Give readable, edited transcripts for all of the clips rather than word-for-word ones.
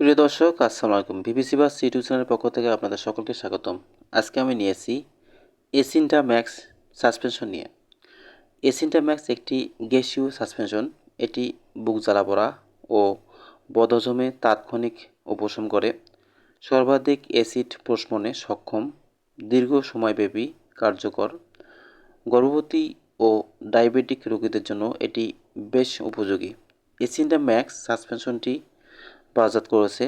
প্রিয় দর্শক, আসসালামু আলাইকুম। বিবিসি বাস ইউটিউব চ্যানেলের পক্ষ থেকে আপনাদের সকলকে স্বাগতম। আজকে আমি নিয়েছি এসিনটা ম্যাক্স সাসপেনশন নিয়ে। এসিনটা ম্যাক্স একটি গ্যাসীয় সাসপেনশন। এটি বুক জ্বালা-পোড়া ও বদহজমে তাৎক্ষণিক উপশম করে, সর্বাধিক অ্যাসিড প্রশমনে সক্ষম, দীর্ঘ সময়ব্যাপী কার্যকর। গর্ভবতী ও ডায়াবেটিক রোগীদের জন্য এটি বেশ উপযোগী। এসিনটা ম্যাক্স সাসপেনশনটি বাজার করেছে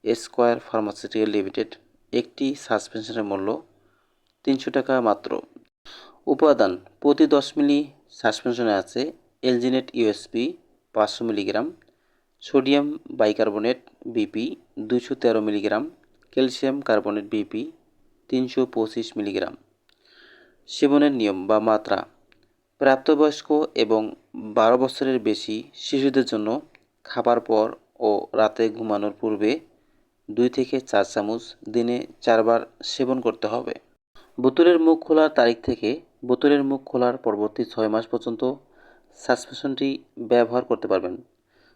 স্কয়ার ফার্মাসিউটিক্যাল লিমিটেড। একটি সাসপেনশনের মূল্য ৩০০ টাকা মাত্র। উপাদান: প্রতি ১০ মিলি সাসপেনশনে আছে alginate USP ৫০০ milligram, sodium bicarbonate BP ২১৩ milligram, calcium carbonate BP ৩২৫ milligram. সেবনের নিয়ম বা মাত্রা: প্রাপ্তবয়স্ক এবং ১২ বছরের বেশি শিশুদের জন্য খাবার পর ও রাতে ঘুমানোর পূর্বে ২ থেকে ৪ চামচ দিনে ৪ বার সেবন করতে হবে। বোতলের মুখ খোলার তারিখ থেকে বোতলের মুখ খোলার পরবর্তী ৬ মাস পর্যন্ত সাসপেনশনটি ব্যবহার করতে পারবেন।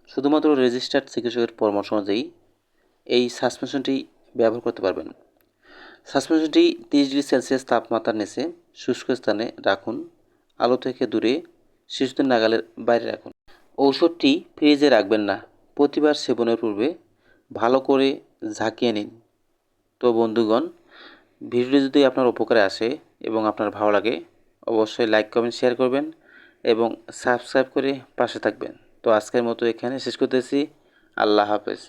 শুধুমাত্র রেজিস্টার্ড চিকিৎসকের পরামর্শ অনুযায়ী এই সাসপেনশনটি ব্যবহার করতে পারবেন। সাসপেনশনটি ৩০°C তাপমাত্রার নিচে শুষ্ক স্থানে রাখুন। আলো থেকে দূরে, শিশুদের নাগালের বাইরে রাখুন। ঔষধটি ফ্রিজে রাখবেন না। প্রতিবার সেবনের পূর্বে ভালো করে ঝাঁকিয়ে নিন। তো বন্ধুগণ, ভিডিওটি যদি আপনার উপকারে আসে এবং আপনার ভালো লাগে, অবশ্যই লাইক, কমেন্ট, শেয়ার করবেন এবং সাবস্ক্রাইব করে পাশে থাকবেন। তো আজকের মতো এখানে শেষ করতেছি। আল্লাহ হাফেজ।